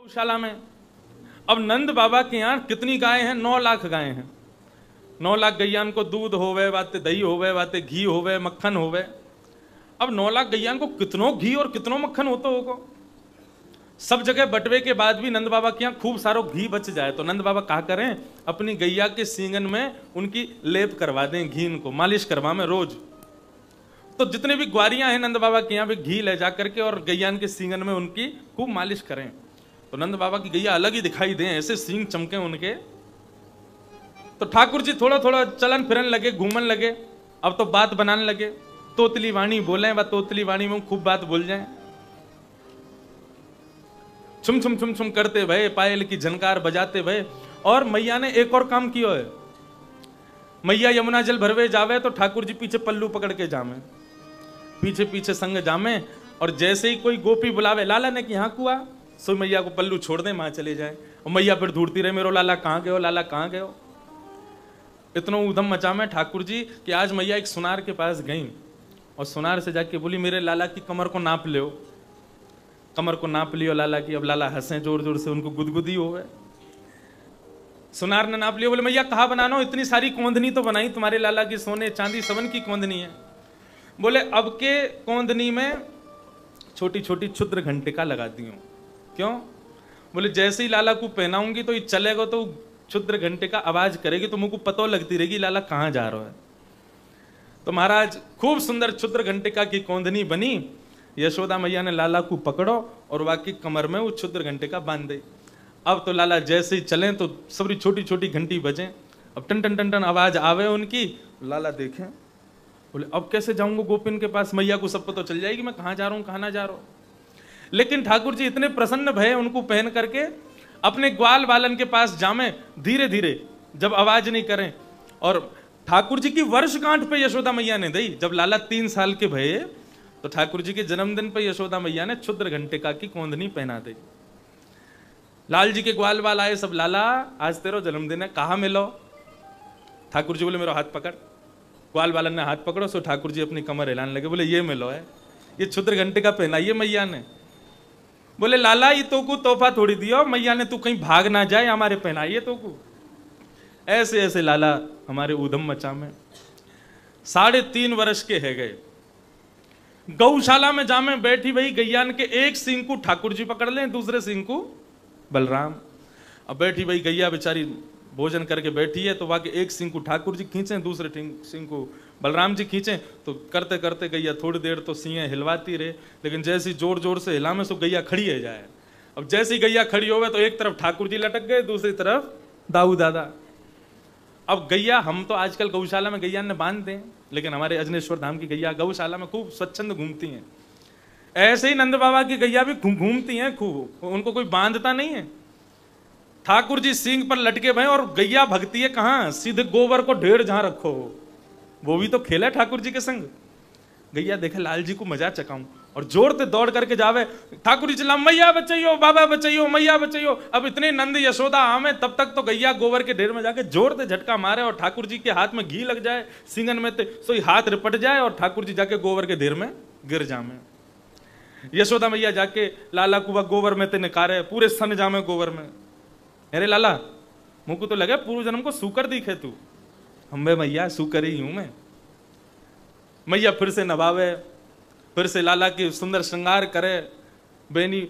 गौशाला में। अब नंद बाबा के यहाँ कितनी गायें हैं? 9 लाख गायें हैं। 9 लाख गैयान को दूध होवे, बातें दही होवे, बातें घी होवे, मक्खन होवे। अब 9 लाख गैयान को कितनों घी और कितनों मक्खन होता होगा। सब जगह बटवे के बाद भी नंद बाबा के यहाँ खूब सारो घी बच जाए तो नंद बाबा क्या करें, अपनी गैया के सींगन में उनकी लेप करवा दें, घी को मालिश करवा में रोज। तो जितने भी ग्वारियां हैं नंद बाबा के यहाँ भी घी ले जा करके और गैयान के सींगन में उनकी खूब मालिश करें तो नंद बाबा की गैया अलग ही दिखाई दें, ऐसे सींग चमके उनके। तो ठाकुर जी थोड़ा थोड़ा चलन फिरन लगे, घूमन लगे। अब तो बात बनाने लगे, तोतली वाणी बोले, व तोतली वाणी में खूब बात बोल जाए। छुम छुम छुम छुम करते भय, पायल की झनकार बजाते भय। और मैया ने एक और काम किया है। मैया यमुना जल भरवे जावे तो ठाकुर जी पीछे पल्लू पकड़ के जामे, पीछे पीछे संग जामे। और जैसे ही कोई गोपी बुलावे लाला ने कि यहाँ कुआ, सो मैया को पल्लू छोड़ दे, वहां चले जाए। और मैया फिर ढूंढती रहे, मेरो लाला कहाँ गयो, लाला कहाँ गयो। इतना उधम मचा में ठाकुर जी कि आज मैया एक सुनार के पास गई और सुनार से जाके बोली, मेरे लाला की कमर को नाप लो। कमर को नाप लियो लाला की। अब लाला हंसे जोर जोर से, उनको गुदगुदी हो गए। सुनार ने नाप लिया, बोले मैया कहाँ बनाना, इतनी सारी कोंदनी तो बनाई तुम्हारे लाला की, सोने चांदी सबन की कोंदनी है। बोले अब के कोंदनी में छोटी छोटी क्षुद्र घंटिका लगाती हूँ। क्यों? बोले जैसे ही लाला को पहनाऊंगी तो ये चलेगा तो क्षुद्र घंटिका आवाज करेगी तो मुझको पता लगती रहेगी लाला कहाँ जा रहा है। तो महाराज खूब सुंदर क्षुद्र घंटिका की कोंदनी बनी। यशोदा मैया ने लाला को पकड़ो और वाकई कमर में वो क्षुद्र घंटिका बांध दे। अब तो लाला जैसे ही चलें तो सबरी छोटी छोटी घंटी बजे। अब टन टन टन टन आवाज आवे उनकी। लाला देखें, बोले अब कैसे जाऊंगा गोपिन के पास, मैया को सब पता चल जाएगी मैं कहाँ जा रहा हूँ कहाँ ना जा रहा हूँ। लेकिन ठाकुर जी इतने प्रसन्न भय उनको पहन करके अपने ग्वाल बालन के पास जामे धीरे धीरे, जब आवाज नहीं करें। और ठाकुर जी की वर्षगांठ पे यशोदा मैया ने दी। जब लाला 3 साल के भये तो ठाकुर जी के जन्मदिन पे यशोदा मैया ने क्षुद्र घंटिका की कोंदनी पहना दी। लाल जी के ग्वाल बाल आए सब, लाला आज तेरा जन्मदिन है, कहाँ मिलो। ठाकुर जी बोले मेरा हाथ पकड़। ग्वाल बालन ने हाथ पकड़ो, सो ठाकुर जी अपनी कमर हिलाने लगे। बोले ये मिलो है, ये क्षुद्र घंटिका पहनाइए मैया ने। बोले लाला ये तो को तोहफा थोड़ी दियो, मैया ने तू कहीं भाग ना जाए, हमारे पहनाइए तो को। ऐसे ऐसे लाला हमारे ऊधम मचा में 3.5 वर्ष के है गए। गौशाला में जामे बैठी वही गैयान के एक सिंह को ठाकुर जी पकड़ लें, दूसरे सिंह को बलराम। अब बैठी वही गैया बेचारी भोजन करके बैठी है तो वाकई एक सिंह को ठाकुर जी खींचे, दूसरे सिंह को बलराम जी खींचे। तो करते करते गैया थोड़ी देर तो सिंह हिलवाती रहे, लेकिन जैसी जोर जोर से हिला में सो गैया खड़ी है जाए। अब जैसी गैया खड़ी हो गए तो एक तरफ ठाकुर जी लटक गए, दूसरी तरफ दाऊ दादा। अब गैया हम तो आजकल गौशाला में गैया ने बांध दें, लेकिन हमारे अजनेश्वर धाम की गैया गौशाला में खूब स्वच्छंद घूमती हैं। ऐसे ही नंद बाबा की गैया भी घूमती हैं खूब, उनको कोई बांधता नहीं है। ठाकुर जी सींग पर लटके भय और गैया भगती है कहां, सीधे गोबर को ढेर जहां रखो। वो भी तो खेला ठाकुर जी के संग। गैया देखे लाल जी को मजा चकाऊं और जोर से दौड़ करके जावे। ठाकुर जी चिल्ला मैया बचाइयो, बाबा बचाइयो, मैया बचाइयो। अब इतने नंद यशोदा आवे तब तक तो गैया गोबर के ढेर में जाके जोर से झटका मारे और ठाकुर जी के हाथ में घी लग जाए सींगन में, सो हाथ रिपट जाए और ठाकुर जी जाके गोबर के ढेर में गिर जामे। यशोदा मैया जाके लाला को गोबर में ते निकारे, पूरे सन जामे गोबर में। अरे लाला मुझको तो लगे पूर्व जन्म को सूकर दिखे तू। हम मैया सूकर ही हूं मैं। मैया फिर से नभावे, फिर से लाला की सुंदर श्रृंगार करे, बेनी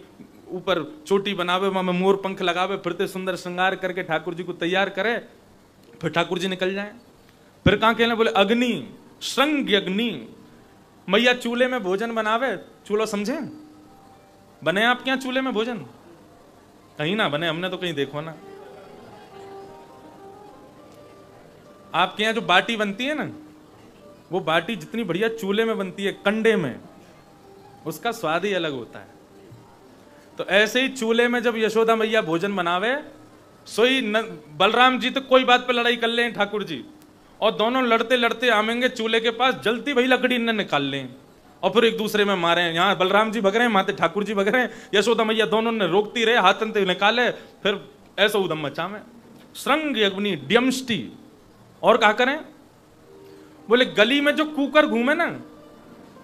ऊपर चोटी बनावे, वहां में मोर पंख लगावे, फिर से सुंदर श्रृंगार करके ठाकुर जी को तैयार करे। फिर ठाकुर जी निकल जाए। फिर कहां कहने, बोले अग्नि श्रृंग अग्नि। मैया चूल्हे में भोजन बनावे। चूल्हा समझे, बने आपके यहाँ चूल्हे में भोजन? कहीं ना बने, हमने तो कहीं देखो ना। आपके यहाँ जो बाटी बनती है ना, वो बाटी जितनी बढ़िया चूल्हे में बनती है कंडे में, उसका स्वाद ही अलग होता है। तो ऐसे ही चूल्हे में जब यशोदा मैया भोजन बनावे, सोई बलराम जी तो कोई बात पे लड़ाई कर लें ठाकुर जी, और दोनों लड़ते लड़ते आवेंगे चूल्हे के पास, जलती भाई लकड़ी न निकाल लें और फिर एक दूसरे में मारे। यहाँ बलराम जी भग रहे हैं, माते ठाकुर जी भग रहे हैं, यशोदा मैया दोनों ने रोकती रहे, हाथन से निकाले, फिर ऐसा उदम मचा में श्रृंग अग्नि ड्यमष्टि। और क्या करें, बोले गली में जो कुकर घूमे ना,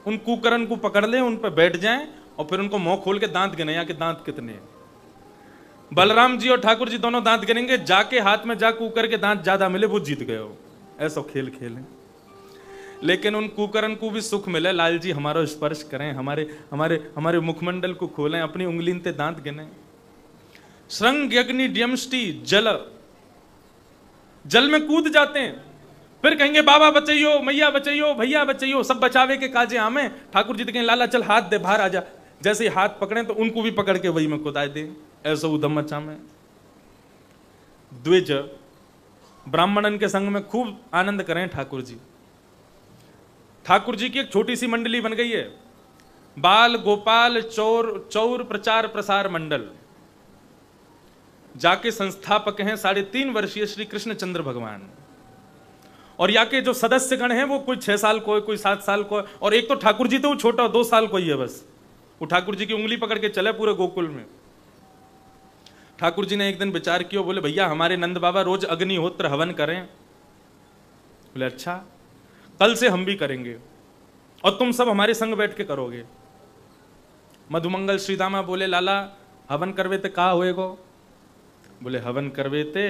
उन कुकरन को पकड़ ले, उन पर बैठ जाएं और फिर उनको मुंह खोल के दांत गिने, यहाँ के दांत कितने हैं। बलराम जी और ठाकुर जी दोनों दांत गिनेंगे, जाके हाथ में जा कुकर के दांत ज्यादा मिले वो जीत गए हो। ऐसा खेल खेलें। लेकिन उन कुकरन को भी सुख मिले, लाल जी हमारा स्पर्श करें, हमारे हमारे हमारे मुखमंडल को खोलें, अपनी उंगली ते दांत गिने। श्रृंग अग्नि डियमष्टि जल, जल में कूद जाते हैं, फिर कहेंगे बाबा बचाइयो, मैया बचाइयो, भैया बचाइयो, सब बचावे के काजे आमे। ठाकुर जी तो कहें लाला चल हाथ दे, बाहर आ जा। जैसे हाथ पकड़े तो उनको भी पकड़ के वही में कुदाए दे। ऐसा उदम मचा में। द्विज ब्राह्मणन के संग में खूब आनंद करें ठाकुर जी। ठाकुर जी की एक छोटी सी मंडली बन गई है, बाल गोपाल चौर प्रचार प्रसार मंडल। जाके संस्थापक हैं 3.5 वर्षीय श्री कृष्णचंद्र भगवान, और यहाँ के जो सदस्यगण हैं वो कोई 6 साल को, कोई 7 साल को, और एक तो ठाकुर जी तो वो छोटा 2 साल को ही है बस। वो ठाकुर जी की उंगली पकड़ के चले पूरे गोकुल में। ठाकुर जी ने एक दिन विचार किया, बोले भैया हमारे नंद बाबा रोज अग्निहोत्र हवन करें। बोले अच्छा, कल से हम भी करेंगे और तुम सब हमारे संग बैठ के करोगे। मधुमंगल श्रीदामा बोले लाला हवन करवे ते कहा होएगो? बोले हवन करवे ते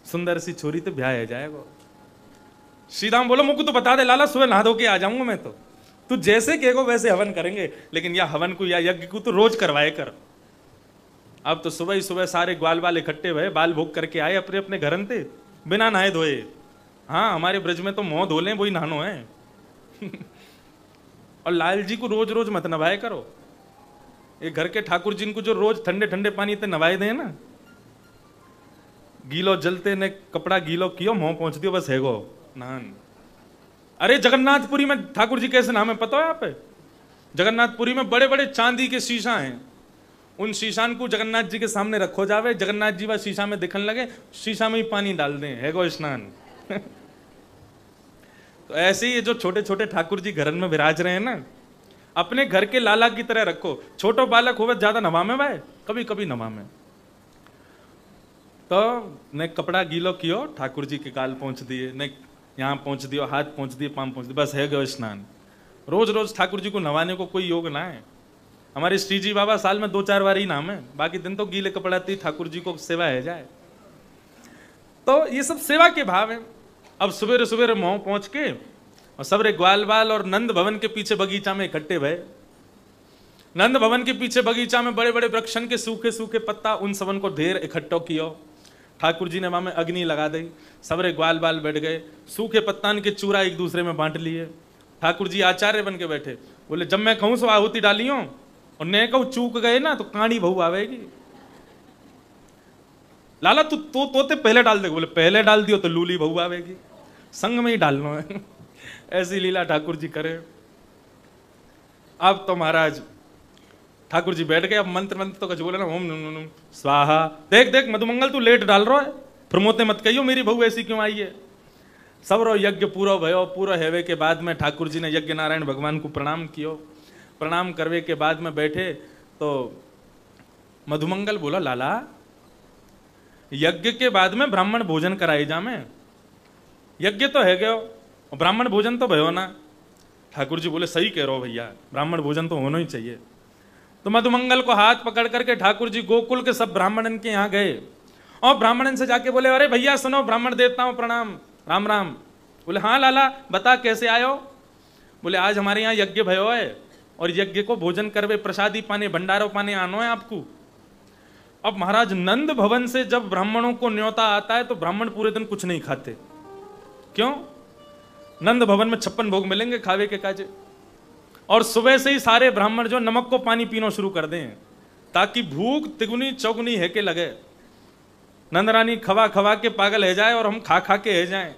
सुंदर सी छोरी तो ब्याह जाएगा। श्रीदाम बोलो मुझको तो बता दे लाला, सुबह नहा धो के आ जाऊंगा मैं, तो तू जैसे कहेगो वैसे हवन करेंगे, लेकिन या हवन को या यज्ञ को तो रोज करवाए कर। अब तो सुबह ही सुबह सारे ग्वाल बाल इकट्ठे हुए, बाल भोग करके आए अपने अपने घरन थे बिना नहाए धोए। हाँ हमारे ब्रज में तो मुंह धो लें वही नहानो है। और लाल जी को रोज रोज मत नवाए करो। एक घर के ठाकुर जी को जो रोज ठंडे ठंडे पानी ते नवाए दे ना, गीलो जलते ने कपड़ा गीलो कियो मुंह पहुंच दियो बस हैगो नहान। अरे जगन्नाथपुरी में ठाकुर जी कैसे नाम है पता है आप? जगन्नाथपुरी में बड़े बड़े चांदी के शीशा हैं, उन शीशान को जगन्नाथ जी के सामने रखो जावे, जगन्नाथ जी वह शीशा में दिखने लगे, शीशा में ही पानी डाल दें, हैगो स्नान। तो ऐसे ही जो छोटे छोटे ठाकुर जी घर में विराज रहे हैं ना, अपने घर के लाला की तरह रखो। छोटो बालक हो ज्यादा नवा में भाई, कभी कभी नवा में। तो ने कपड़ा गीलो कियो, ठाकुर जी के गाल पहुंच दिए, ने यहाँ पहुंच दियो, हाथ पहुंच दिए, पाम पहुंच दिए, बस है गयो स्नान। रोज रोज ठाकुर जी को नवाने को कोई योग ना है। हमारे श्री जी बाबा साल में 2-4 बार ही नाम है, बाकी दिन तो गीले कपड़ा ती ठाकुर जी को सेवा है जाए। तो ये सब सेवा के भाव है। अब सवेरे सवेरे मोह पहुंच के और सबरे ग्वाल बाल और नंद भवन के पीछे बगीचा में इकट्ठे भय। नंद भवन के पीछे बगीचा में बड़े बड़े वृक्षन के सूखे सूखे पत्ता, उन सबन को ढेर इकट्ठो कियो। ठाकुर जी ने वहां में अग्नि लगा दी, सबरे ग्वाल बाल बैठ गए, सूखे पत्तान के चूरा एक दूसरे में बांट लिए। ठाकुर जी आचार्य बन के बैठे, बोले जब मैं कहूं सो आहुति डालियो, और ने कहूं चूक गए ना तो काणी बहू आवेगी। लाला तू तोते पहले डाल दे, बोले पहले डाल दियो तो लूली बहू आवेगी, संग में ही डालना है। ऐसी लीला ठाकुर जी करे। अब तो महाराज ठाकुर जी बैठ गए, अब मंत्र मंत्र तो कुछ बोले ना, ओम नम नम स्वाहा। देख देख मधुमंगल तू लेट डाल रहा है, प्रमोते मत कहियो मेरी बहू ऐसी क्यों आई है। सब रो यज्ञ पूरा भयो, पूरा हेवे के बाद में ठाकुर जी ने यज्ञ नारायण भगवान को प्रणाम कियो। प्रणाम करवे के बाद में बैठे तो मधुमंगल बोला लाला यज्ञ के बाद में ब्राह्मण भोजन कराए जा में, यज्ञ तो है गयो ब्राह्मण भोजन तो भयो ना। ठाकुर जी बोले सही कह रहे हो भैया, ब्राह्मण भोजन तो होना ही चाहिए। तो मधुमंगल को हाथ पकड़ करके ठाकुर जी गोकुल के सब ब्राह्मणन के यहाँ गए और ब्राह्मणन से जाके बोले अरे भैया सुनो, ब्राह्मण देवताओं प्रणाम, राम राम। बोले हाँ लाला बता कैसे आयो? बोले आज हमारे यहाँ यज्ञ भयो है और यज्ञ को भोजन करवे, प्रसादी पाने, भंडारो पाने आनो है आपको। अब महाराज नंद भवन से जब ब्राह्मणों को न्योता आता है तो ब्राह्मण पूरे दिन कुछ नहीं खाते। क्यों? नंद भवन में 56 भोग मिलेंगे खावे के काजे, और सुबह से ही सारे ब्राह्मण जो नमक को पानी पीना शुरू कर दें ताकि भूख तिगुनी चौगुनी है के लगे। नंद रानी खवा खवा के पागल है जाए और हम खा खा के है जाए,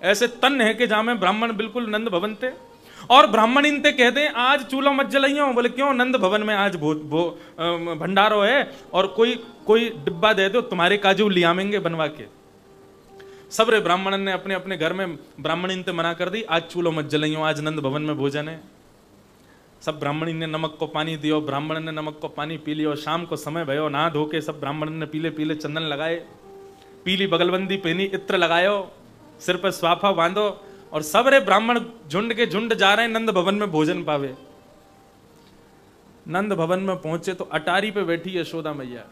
ऐसे तन है के जामे ब्राह्मण बिल्कुल नंद भवन थे। और ब्राह्मण इनते कहते हैं आज चूल्हा मत जलाइयो। बोले क्यों? नंद भवन में आज भंडारो है और कोई डिब्बा दे दो तुम्हारे काजू लियामेंगे बनवा के। सबरे ब्राह्मणन ने अपने अपने घर में ब्राह्मण इनते मना कर दी, आज चूल्हा मत जलाइयो, आज नंद भवन में भोजन है। सब ब्राह्मणी ने नमक को पानी दियो, ब्राह्मण ने नमक को पानी पी लियो। शाम को समय भयो, नहा धो के सब ब्राह्मण ने पीले पीले चंदन लगाए, पीली बगलबंदी पहनी, इत्र लगायो, सिर पर स्वाफा बांधो, और सबरे ब्राह्मण झुंड के झुंड जा रहे हैं नंद भवन में भोजन पावे। नंद भवन में पहुंचे तो अटारी पे बैठी यशोदा मैया।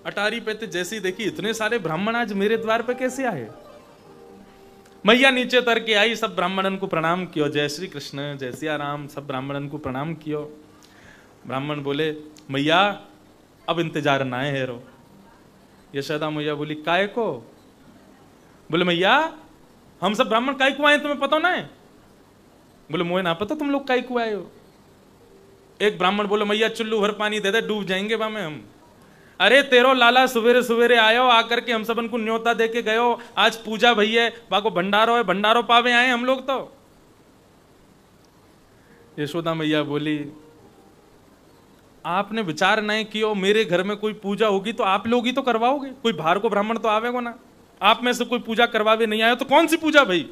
अटारी पे जैसे ही देखी इतने सारे ब्राह्मण आज मेरे द्वार पे कैसे आए। मैया नीचे उतर के आई, सब ब्राह्मणन को प्रणाम कियो, जय श्री कृष्ण जय सिया राम, सब ब्राह्मणन को प्रणाम कियो। ब्राह्मण बोले मैया अब इंतजार ना है रो। यशोदा मैया बोली काय को? बोले मैया हम सब ब्राह्मण काय को आए तुम्हें पता ना है? बोले मोहे ना पता तुम लोग काय को आए हो। एक ब्राह्मण बोले मैया चुल्लू भर पानी दे दे, डूब जाएंगे बा में हम। अरे तेरो लाला सवेरे सवेरे आयो, आकर के हम सबन को न्योता दे के गयो, आज पूजा भई है, बाको भंडारो है, भंडारो पावे आए हम लोग। तो यशोदा मैया बोली आपने विचार नहीं कियो, मेरे घर में कोई पूजा होगी तो आप लोग ही तो करवाओगे, कोई बाहर को ब्राह्मण तो आवेगो ना। आप में से कोई पूजा करवावे नहीं आयो तो कौन सी पूजा भाई?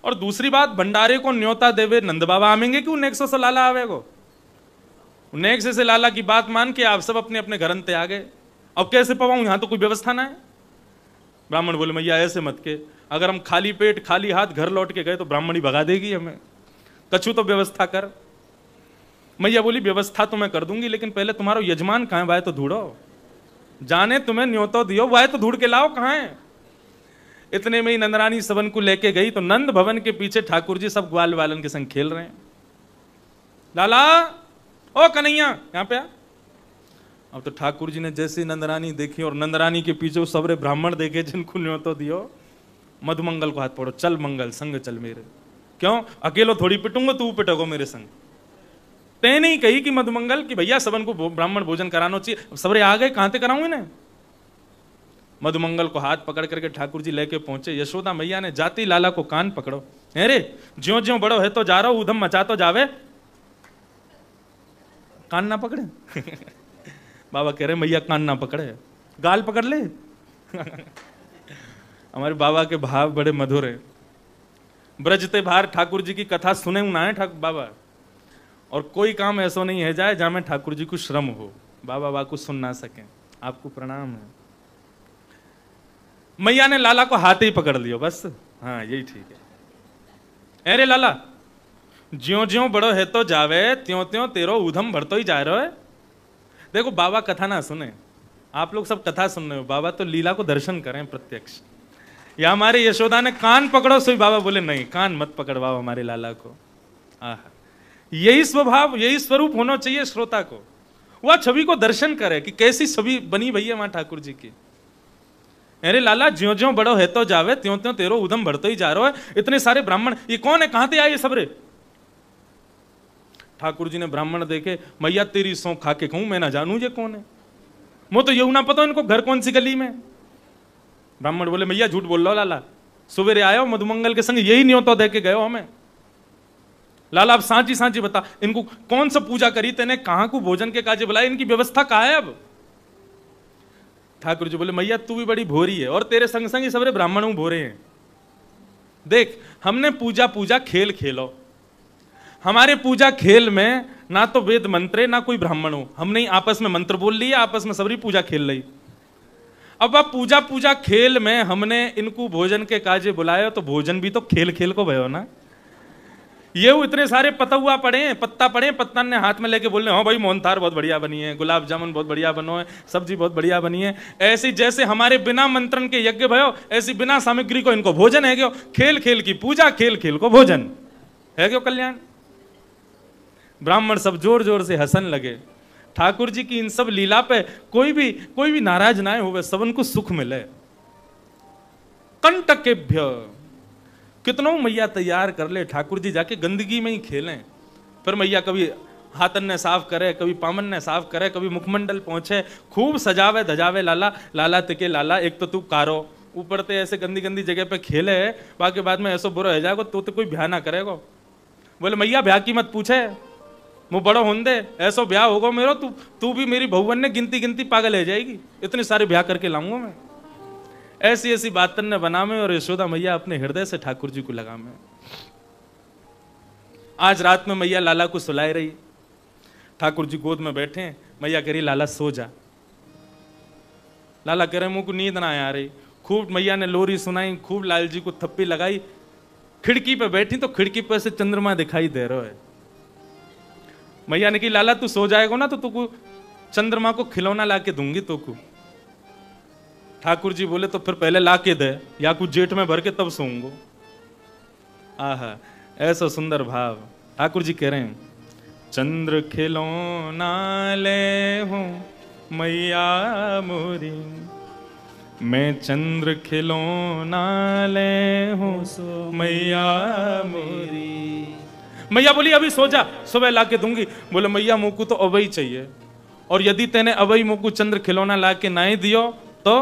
और दूसरी बात, भंडारे को न्योता देवे नंद बाबा आवेंगे कि 1900 से लाला आवेगो? 1900 से लाला की बात मान के आप सब अपने अपने घर अंते आ गए। अब कैसे पवाऊं, यहां तो कोई व्यवस्था ना है। ब्राह्मण बोले मैया ऐसे मत के, अगर हम खाली पेट खाली हाथ घर लौट के गए तो ब्राह्मणी भगा देगी हमें, कछु तो व्यवस्था कर। मैया बोली व्यवस्था तो मैं कर दूंगी, लेकिन पहले तुम्हारा यजमान कहां है, वाय तो ढूंढो, जाने तुम्हें न्योतो दियो, वाय तो ढूंढ के लाओ कहां है। इतने में ही नंदरानी सबन को लेके गई तो नंद भवन के पीछे ठाकुर जी सब ग्वाल वालन के संग खेल रहे हैं। लाला ओ कन्हैया यहां पे आ। अब तो ठाकुर जी ने जैसे नंदरानी देखी और नंदरानी के पीछे वो सबरे ब्राह्मण देखे जिनको न्योतो दियो, मधुमंगल को हाथ पकड़ो, चल मंगल संग चल मेरे। क्यों अकेलो थोड़ी पिटूंगा, तू पिटोगो मेरे संग। ते नहीं कही कि मधुमंगल कि भैया सबन को ब्राह्मण भोजन कराना चाहिए, सबरे आ गए, कहां से कराऊं इन्हें। मधुमंगल को हाथ पकड़ करके ठाकुर जी लेके पहुंचे। यशोदा मैया ने जाती लाला को कान पकड़ो, अरे ज्यो ज्यो बड़ो है तो जा रहा उधम मचा तो जावे, कान ना पकड़े। बाबा कह रहे मैया कान ना पकड़े, गाल पकड़ ले। हमारे बाबा के भाव बड़े मधुर है। ब्रजते भार ठाकुर जी की कथा सुने ना है ठाकुर बाबा, और कोई काम ऐसा नहीं है जाए जहां में ठाकुर जी को श्रम हो, बाबा बा को सुन ना सके। आपको प्रणाम है। मैया ने लाला को हाथ ही पकड़ लियो बस, हाँ यही ठीक है। अरे लाला ज्यो ज्यो बड़ो है तो जावे, त्यों त्यों तेरो उधम बढ़तो ही जा रहा है। देखो बाबा कथा ना सुने, आप लोग सब कथा सुन रहे हो, बाबा तो लीला को दर्शन करें प्रत्यक्ष। या हमारे यशोदा ने कान पकड़ो, सो बाबा बोले नहीं कान मत पकड़वाओ हमारे लाला को। आह, यही स्वभाव यही स्वरूप होना चाहिए श्रोता को, वह छवि को दर्शन करे कि कैसी छवि बनी भई है वहां ठाकुर जी की। अरे लाला ज्यो ज्यो बड़ो है तो जावे, त्यों त्यों तेरो उधम बढ़तो ही जा रहा है। इतने सारे ब्राह्मण, ये कौन है, कहां से आए ये सबरे? ठाकुर जी ने ब्राह्मण देखे, मैया तेरी सौ खा के कहूं मैं ना जानू ये कौन है, मुझे तो यू ना पता इनको घर कौन सी गली में। ब्राह्मण बोले मैया झूठ बोल लो लाला, सवेरे आयो मधुमंगल के संग यही न्योता दे के गयो हमें। लाला अब सांची सांची बता, इनको कौन सा पूजा करी तेने, कहां को भोजन के काजे बुलाए, इनकी व्यवस्था कहां है अब? ठाकुर जी बोले मैया तू भी बड़ी भोरी है, और तेरे संग संग ही सबरे ब्राह्मणों भोरे हैं। देख हमने पूजा पूजा खेल खेलो, हमारे पूजा खेल में ना तो वेद मंत्रे ना कोई ब्राह्मण हो, हमने ही आपस में मंत्र बोल लिए, आपस में सबरी पूजा खेल रही। अब पूजा पूजा खेल में हमने इनको भोजन के काजे बुलाया, तो भोजन भी तो खेल खेल को भयो ना। ये इतने सारे पतुआ पड़े, पत्ता पड़े, पत्ता ने हाथ में लेके बोल रहे हाँ भाई मोहनथार बहुत बढ़िया बनी है, गुलाब जामुन बहुत बढ़िया बनो है, सब्जी बहुत बढ़िया बनी है। ऐसी जैसे हमारे बिना मंत्रण के यज्ञ भयो, ऐसी बिना सामग्री को इनको भोजन है क्यों, खेल खेल की पूजा, खेल खेल को भोजन है क्यों कल्याण। ब्राह्मण सब जोर जोर से हंसन लगे। ठाकुर जी की इन सब लीला पे कोई भी नाराज ना हो, सबन को सुख मिले। कंटकेभ्य कितनों मैया तैयार कर ले, ठाकुर जी जाके गंदगी में ही खेलें, फिर मैया कभी हाथन ने साफ करे, कभी पामन ने साफ करे, कभी मुखमंडल पहुंचे, खूब सजावे धजावे लाला। लाला तिके लाला, एक तो तू कारो ऊपर ते ऐसे गंदी गंदी जगह पे खेले, बाकी बाद में ऐसा बुरा हो जाएगा तो कोई ब्याह ना करेगा। बोले मैया ब्याह की मत पूछे, मुँह बड़ो होन दे, ऐसा ब्याह होगा मेरा, तू भी मेरी बहुवन ने गिनती गिनती पागल हो जाएगी, इतने सारे ब्याह करके लाऊंगा मैं। ऐसी ऐसी बातन ने बना में, और यशोदा मैया अपने हृदय से ठाकुर जी को लगा में। आज रात में मैया लाला को सुलाए रही, ठाकुर जी गोद में बैठे, मैया कह रही लाला सो जा। लाला कह रहे मुंह को नींद ना आ रही, खूब मैया ने लोरी सुनाई, खूब लाल जी को थप्पी लगाई। खिड़की पे बैठी तो खिड़की पर से चंद्रमा दिखाई दे रहा है। मैया ने कही लाला तू सो जाएगा ना तो तू चंद्रमा को खिलौना ला के दूंगी, तो ठाकुर जी बोले तो फिर पहले ला के दे, या कुछ जेठ में भर के तब सोऊंगो। आहा, ऐसा सुंदर भाव। ठाकुर जी कह रहे हैं, चंद्र खिलौना ले हूं मैया मोरी, मैं चंद्र खिलौना ले हूं मैया मोरी। मैया बोली अभी सो जा, सुबह ला के दूंगी। बोले मैया मुझको तो अवई चाहिए, और यदि तेने अवई मुझको चंद्र खिलौना ला के नहीं दियो तो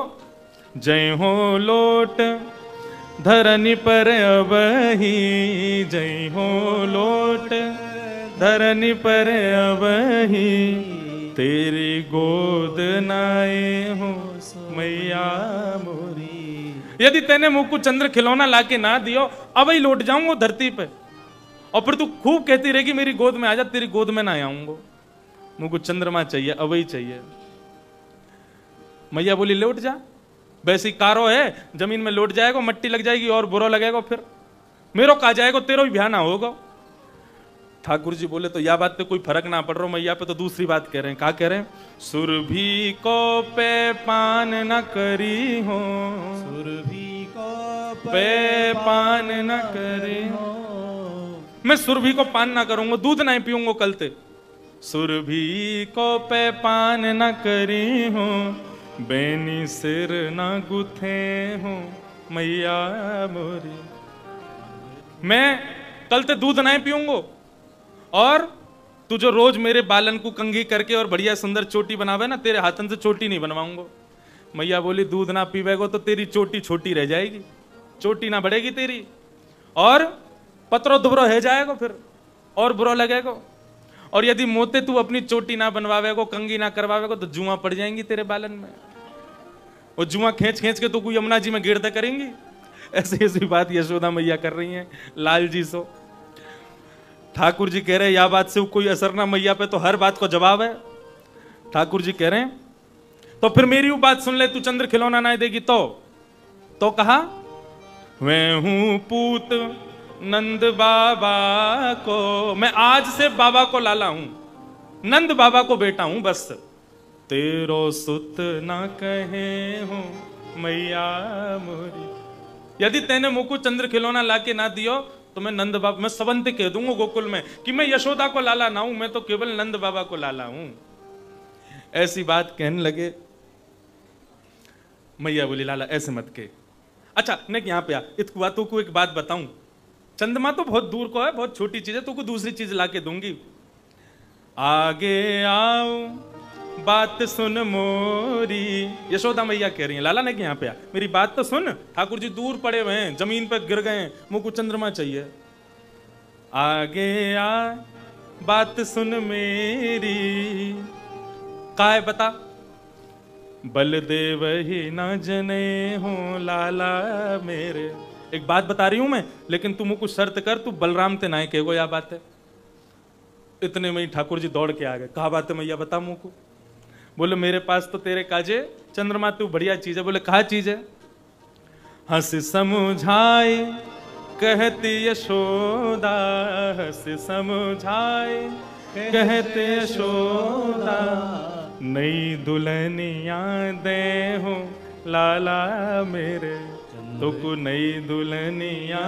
जय हो लोट धरनी पर अबही, जय हो लोट धरनी पर अबही, तेरी गोद नाए हो मैया मोरी। यदि तेने मुझको चंद्र खिलौना ला के ना दियो, अबही लौट जाऊंगा धरती पे, और फिर तू खूब कहती रहेगी मेरी गोद में आ जा, तेरी गोद में ना आऊंगा। मुझको चंद्रमा चाहिए, अवई चाहिए। मैया बोली लौट जा, वैसी कारो है जमीन में लौट जाएगा, मट्टी लग जाएगी और बुरा लगेगा, फिर मेरो का जाएगा, तेरो भी ब्याह ना होगा। ठाकुर जी बोले तो यह बात पे कोई फर्क ना पड़ रहा, मैया पे तो दूसरी बात कह रहे हैं। क्या कह रहे हैं? सुरभि को पे पान न करी हो, सुरभि को पे पान न करी हो, मैं सुरभि को पान ना करूंगा, दूध नहीं पीऊंगा कल ते। सुरभि को पे पान न करी हो, बेनी सिर ना गुथे हो मैया मोरी, मैं कल ते दूध नहीं पीऊंगा, और तू जो रोज मेरे बालन को कंघी करके और बढ़िया सुंदर चोटी बनावे ना, तेरे हाथन से चोटी नहीं बनवाऊंगा। मैया बोली दूध ना पीवेगो तो तेरी चोटी छोटी रह जाएगी, चोटी ना बढ़ेगी तेरी, और पत्रो दुबरो है जाएगा फिर, और बुरा लगेगा। और यदि मोते तू अपनी चोटी ना बनवावेगो, कंगी ना करवावेगो, तो जुआ पड़ जाएंगी तेरे बालन में, और जुआ खींच खींच के तो कोई यमुना जी में गिरदा करेंगी। ऐसी ऐसी बात यशोदा मैया कर रही हैं लाल जी सो। ठाकुर जी कह रहे हैं यह बात से कोई असर ना मैया पे, तो हर बात को जवाब है। ठाकुर जी कह रहे हैं तो फिर मेरी वो बात सुन ले, तू चंद्र खिलौना ना देगी तो कहा मैं हूं पूत नंद बाबा को, मैं आज से बाबा को लाला हूं, नंद बाबा को बेटा हूं, बस तेरो सुत ना कहे हो मैया मोरी। यदि तेने मुझको चंद्र खिलौना लाके ना दियो तो मैं नंद बाबा, मैं सवंत कह दूंगा गोकुल में कि मैं यशोदा को लाला ना हूं, मैं तो केवल नंद बाबा को लाला हूं। ऐसी बात कहने लगे। मैया बोली लाला ऐसे मत के। अच्छा मैं यहां पे आ, इतनी बातों को एक बात बताऊं, चंद्रमा तो बहुत दूर को है, बहुत छोटी चीज है, तो कोई दूसरी चीज लाके दूंगी। आगे आओ बात सुन मोरी, यशोदा मैया कह रही है लाला ने कि यहाँ पे आ, मेरी बात तो सुन। ठाकुर जी दूर पड़े हुए हैं, जमीन पर गिर गए, मुझको चंद्रमा चाहिए। आगे आ बात सुन मेरी, काय बता, बलदेव ही न जने हो लाला मेरे। एक बात बता रही हूं मैं, लेकिन तू मुझको शर्त कर, तू बलराम ते ना कहो या बात है। इतने में ही ठाकुर जी दौड़ के आ गए। कहा बात है मैया बता मुझको। बोले मेरे पास तो तेरे काजे चंद्रमा तू बढ़िया चीज है। बोले कहा चीज है? हंस समझाए कहती यशोदा, हंस समझाए कहते यशोदा, नई दुल्हनिया दे हो लाला मेरे, तो को नई दुल्हनिया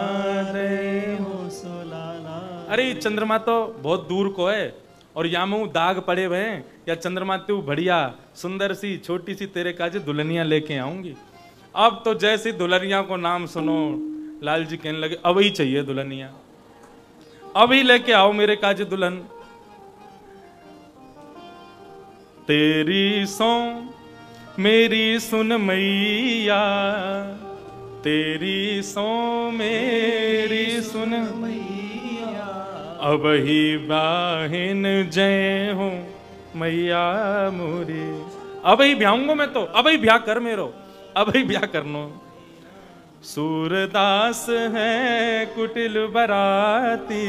दे हो सो लाला। अरे चंद्रमा तो बहुत दूर को है, और यहाँ में दाग पड़े हुए हैं, या चंद्रमा तू बढ़िया सुंदर सी छोटी सी तेरे काजे दुल्हनिया लेके आऊंगी। अब तो जैसी दुल्हनिया को नाम सुनो, लाल जी कहने लगे अब ही चाहिए दुल्हनिया, अभी लेके आओ मेरे काजे दुल्हन। तेरी सौ मेरी सुन मैया, तेरी सौ मेरी सुन मैया, अब ही बाहिन जय हो मैया मोरी। अब ही ब्याहूंगा मैं तो, अब ही ब्याह कर मेरो, अब ही ब्याह करनो। सूरदास है कुटिल बराती,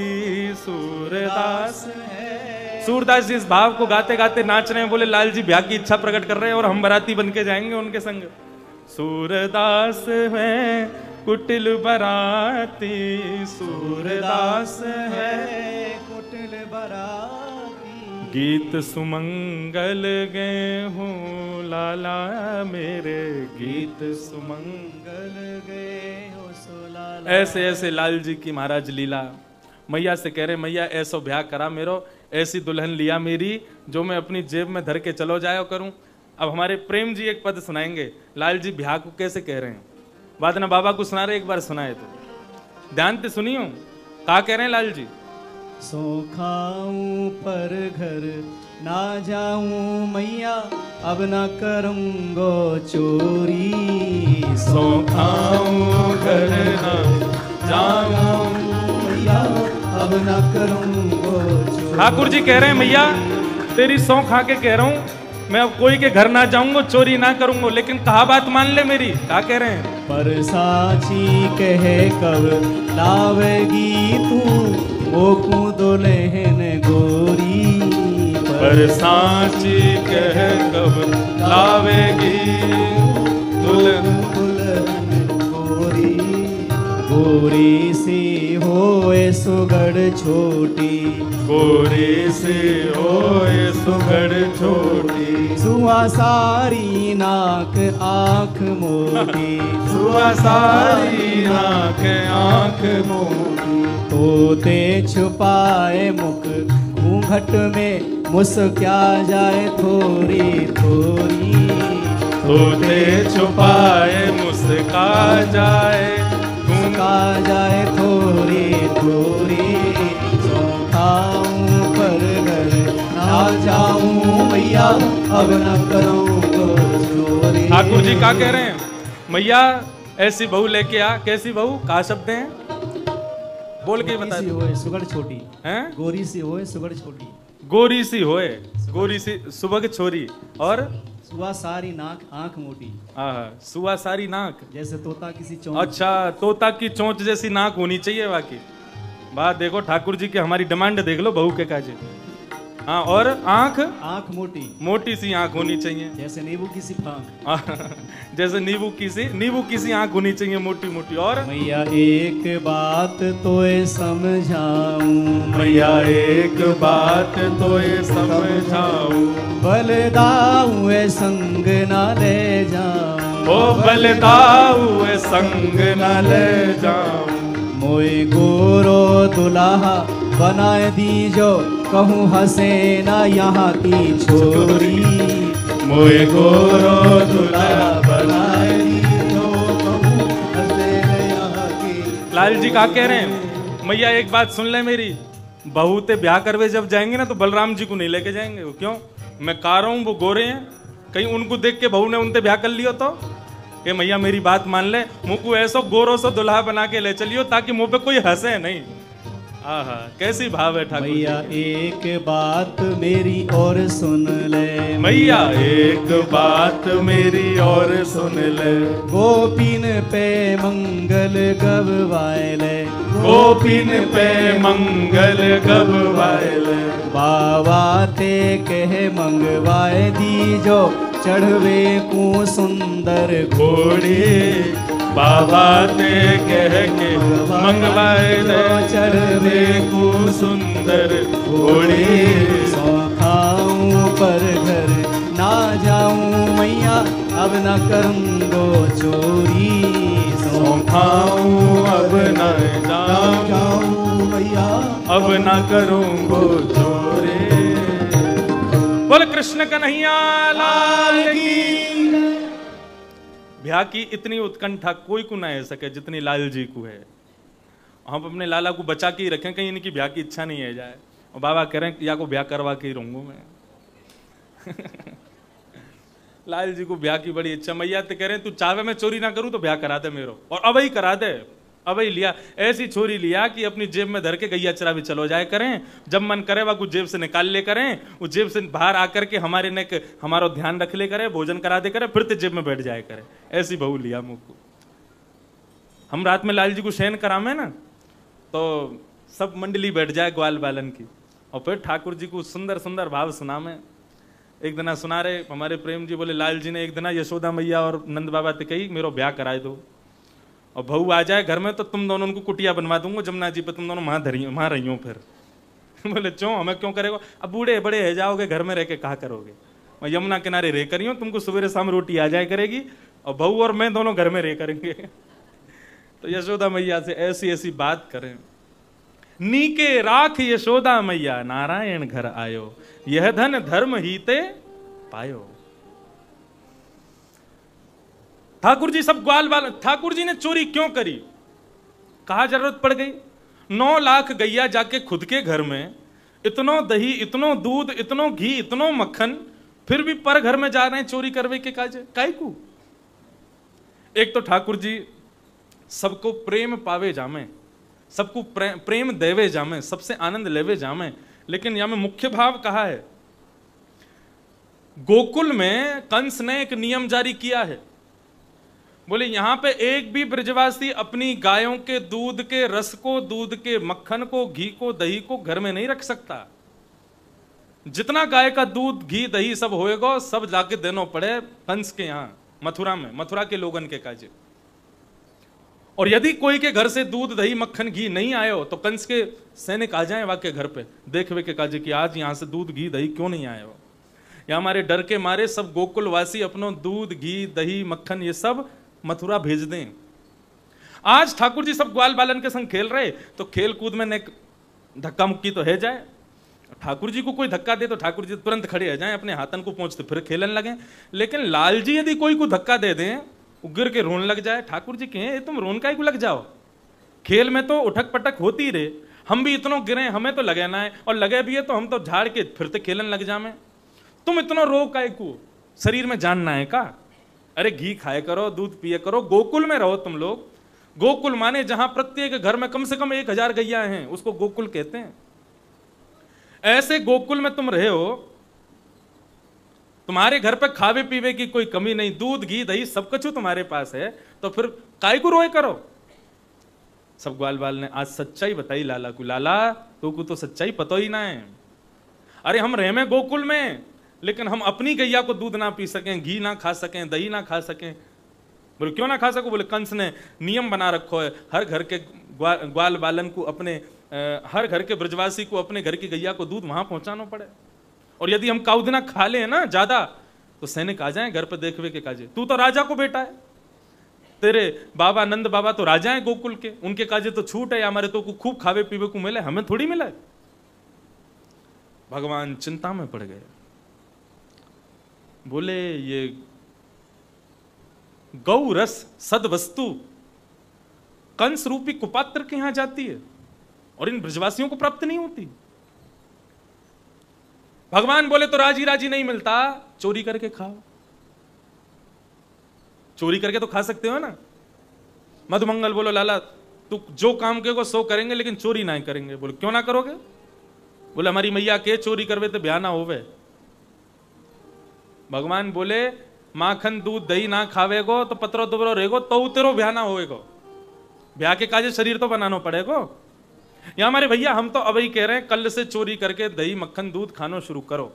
सूरदास है। सूरदास जी इस भाव को गाते गाते नाच रहे हैं। बोले लाल जी ब्याह की इच्छा प्रकट कर रहे हैं और हम बराती बन के जाएंगे उनके संग। सूरदास है कुटिल बराती, सूरदास है कुटिल बराती, गीत सुमंगल गए हूँ लाला मेरे, गीत सुमंगल गए हो सो लाला। ऐसे ऐसे लाल जी की महाराज लीला। मैया से कह रहे मैया ऐसो ब्याह करा मेरो, ऐसी दुल्हन लिया मेरी जो मैं अपनी जेब में धर के चलो जाया करूं। अब हमारे प्रेम जी एक पद सुनाएंगे, लाल जी ब्याह को कैसे कह रहे हैं। वादना बाबा को सुना रहे, एक बार सुनाए तो ध्यान से सुनियो क्या कह रहे हैं लाल जी। सो खाऊं पर घर ना जाऊं मैया, अब ना करूंगो चोरी। सो खाऊं घर ना जाऊं मैया, अब ना करूंगो चोरी। ठाकुर जी कह रहे हैं मैया तेरी सौ खा के कह रहा हूं, मैं अब कोई के घर ना जाऊंगा, चोरी ना करूंगा, लेकिन कहा बात मान ले मेरी। क्या कह रहे हैं। पर साची कहे कब लावेगी तू मोकू दुल्हन गोरी। पर सांची कह कब लावेगी दुल्हन गोरी। गोरी सी होए सुगड़ छोटी, गोरी से होए सुगड़ छोटी। सुआ सारी नाक आँख मोटी, सुआ सारी नाक आँख मोटी। तोते छुपाए मुख घूंघट में, मुस्क्या जाए थोड़ी थोड़ी। तोते छुपाए मुस्का जाए, मुस्का जाए थोड़ी थोड़ी। सो खाऊं पर घर ना जाऊं मैया, अब न करूं चोरी। ठाकुर जी क्या कह रहे हैं। मैया ऐसी बहू लेके आ। कैसी बहू, का शब्द है बोल के बता। सी होए सुगड़ छोटी हैं, गोरी सी होए सुगड़ छोटी। गोरी सी होए, गोरी सी सुबह छोरी। और सुआ सारी नाक आंख मोटी, सुआ सारी नाक जैसे तोता किसी चोंच। अच्छा, तोता की चोंच जैसी नाक होनी चाहिए बाकी। बात देखो ठाकुर जी की, हमारी डिमांड देख लो बहू के काजे। हाँ, और आंख आंख मोटी, मोटी सी आंख होनी चाहिए, जैसे नींबू की सी फांक। जैसे नींबू की सी आंख होनी चाहिए, मोटी मोटी। और मैया एक बात तोए समझाऊं, मैया एक बात तोए समझाऊं। बलदाऊ संग न ले जाऊं, ओ बलदाऊ संग न ले जाऊं। मोए गोरो दुल्हा बनाए दीजो, कहूँ हसे ना यहाँ की छोरी। मोए गोरो दुल्हा बनाए दीजो, कहूँ हसे ना यहाँ की। लाल जी क्या कह रहे हैं। मैया एक बात सुन ले मेरी, बहू ते ब्याह करवे जब जाएंगे ना तो बलराम जी को नहीं लेके जाएंगे। वो क्यों, मैं कह रहा हूँ वो गोरे हैं, कहीं उनको देख के बहू ने उनसे ब्याह कर लियो तो। कि मैया मेरी बात मान ले, मुँह को ऐसो गोरो सो दुल्हा बना के ले चलियो ताकि मुंह पे कोई हंसे नहीं। आहा, कैसी भाव है ठाकुर जी। मैया एक बात मेरी और सुन ले, मैया एक बात मेरी और सुन ले। गोपिन पे मंगल गवाए ले, गोपिन पे मंगल गवाए ले। बाबा ते कहे मंगवाए दीजो, चढ़वे को सुंदर घोड़ी। बाबा ते कह के मंगवाए ले, चढ़वे को सुंदर घोड़ी। सो खाऊं पर घर ना जाऊं मैया, अब न करूंगो चोरी। सो खाऊं अब न जाऊं मैया, अब न करूंगो चोरी। बोल कृष्ण कन्हैया लाल की। ब्याह की इतनी उत्कंठा कोई को ना है सके जितनी लाल जी को है। हम अपने लाला को बचा के ही रखें, कहीं इनकी ब्याह की इच्छा नहीं है जाए। और बाबा कह रहे हैं या को ब्याह करवा के ही रहूंगा मैं। लाल जी को ब्याह की बड़ी इच्छा। मैया तो कह रहे हैं तू चाहे मैं चोरी ना करूं तो ब्याह करा दे मेरो, और अब ही करा दे। अब ही लिया, ऐसी छोरी लिया कि अपनी जेब में धर के गैया चरा भी चलो जाए करें, जब मन करे वह कुछ जेब से निकाल ले करें, वो जेब से बाहर आकर के हमारे ने हमारा ध्यान रख ले करे, भोजन करा दे करे, फिर तो जेब में बैठ जाए करे। ऐसी बहू लिया मुँह को। हम रात में लाल जी को शयन करामे ना तो सब मंडली बैठ जाए ग्वाल बालन की, और फिर ठाकुर जी को सुंदर सुंदर भाव सुना में। एक दिना सुना रहे हमारे प्रेम जी, बोले लाल जी ने एक दिना यशोदा मैया और नंद बाबा से कही मेरो ब्याह कराए दो, और बहू आ जाए घर में तो तुम दोनों उनको कुटिया बनवा दूंगा जमुना जी पे, तुम दोनों वहां रही हो फिर। बोले क्यों, हमें क्यों करेगा, अब बूढ़े बड़े है जाओगे, घर में रह के कहा करोगे, मैं यमुना किनारे रह करी हूं, तुमको सवेरे शाम रोटी आ जाए करेगी और बहू और मैं दोनों घर में रह करेंगे। तो यशोदा मैया से ऐसी ऐसी बात करें। नीके राख यशोदा मैया, नारायण घर आयो, यह धन धर्म हीते पायो। ठाकुर जी सब ग्वाल वाल, ठाकुर जी ने चोरी क्यों करी, कहा जरूरत पड़ गई। 9 लाख गैया जाके खुद के घर में, इतनो दही, इतनो दूध, इतनो घी, इतनो मक्खन, फिर भी पर घर में जा रहे हैं चोरी करवे के काजे, काहे को। एक तो ठाकुर जी सबको प्रेम पावे जामे, सबको प्रेम देवे जामे, सबसे आनंद लेवे जामे, लेकिन यहां में मुख्य भाव कहा है। गोकुल में कंस ने एक नियम जारी किया है, बोले यहां पे एक भी ब्रजवासी अपनी गायों के दूध के रस को, दूध के मक्खन को, घी को, दही को घर में नहीं रख सकता। जितना गाय का दूध, घी, दही सब होएगा, सब जाके देना पड़े कंस के यहां, मथुरा में, मथुरा के लोगन के काजे। और यदि कोई के घर से दूध, दही, मक्खन, घी नहीं आयो तो कंस के सैनिक आ जाए वाके घर पे देखवे के काजे कि आज यहां से दूध, घी, दही क्यों नहीं आयो। या हमारे डर के मारे सब गोकुलवासी अपनो दूध, घी, दही, मक्खन ये सब मथुरा भेज दें। आज ठाकुर जी सब ग्वाल बालन के संग खेल रहे, तो खेल कूद में धक्का मुक्की तो है जाए। ठाकुर जी को कोई धक्का दे तो ठाकुर जी तुरंत खड़े हो जाएं, अपने हाथन को पहुंचते फिर खेलन लगे। लेकिन लाल जी यदि कोई को धक्का दे दें, गिर के रोन लग जाए, ठाकुर जी कहें तुम रोन काहे को लग जाओ, खेल में तो उठक पटक होती रहे, हम भी इतनो गिरे, हमें तो लगे ना है, और लगे भी है तो हम तो झाड़ के फिर तो खेलन लग जामे, तुम इतना रो काहे को, शरीर में जानना है का। अरे घी खाए करो, दूध पिए करो, गोकुल में रहो तुम लोग। गोकुल माने जहां प्रत्येक घर में कम से कम 1000 गैया हैं, उसको गोकुल कहते हैं। ऐसे गोकुल में तुम रहे हो, तुम्हारे घर पे खावे पीवे की कोई कमी नहीं, दूध, घी, दही सब कुछ तुम्हारे पास है, तो फिर काय को रोए करो। सब ग्वाल बाल ने आज सच्चाई बताई लाला को, लाला तो सच्चाई पता ही ना है। अरे हम रहे में गोकुल में, लेकिन हम अपनी गैया को दूध ना पी सकें, घी ना खा सकें, दही ना खा सकें। बोले क्यों ना खा सको, बोले कंस ने नियम बना रखो है, हर घर के ग्वाल बालन को, अपने हर घर के ब्रजवासी को अपने घर की गैया को दूध वहां पहुंचाना पड़े। और यदि हम काउदिना खा ले ना ज्यादा, तो सैनिक आ जाए घर पे देखवे के काजे, तू तो राजा को बेटा है, तेरे बाबा नंद बाबा तो राजा है गोकुल के, उनके काजे तो छूट है, हमारे तो खूब खावे पीवे को मिले, हमें थोड़ी मिला। भगवान चिंता में पड़ गए, बोले ये गौ रस सद वस्तु कंस रूपी कुपात्र के यहां जाती है और इन ब्रजवासियों को प्राप्त नहीं होती। भगवान बोले तो राजी राजी नहीं मिलता, चोरी करके खाओ। चोरी करके तो खा सकते हो ना। मधुमंगल बोलो लाला तू जो काम करेगा सो करेंगे, लेकिन चोरी ना करेंगे। बोले क्यों ना करोगे, बोले हमारी मैया के चोरी करवे तो ब्याह ना होवे। भगवान बोले माखन दूध दही ना खावेगो तो पतरो दुबरो रहेगो, तो तेरो ब्याह ना होएगो, ब्याह के काजे शरीर तो बनाना पड़ेगो। या हमारे भैया हम तो अब ही कह रहे हैं कल से चोरी करके दही मक्खन दूध खाना शुरू करो।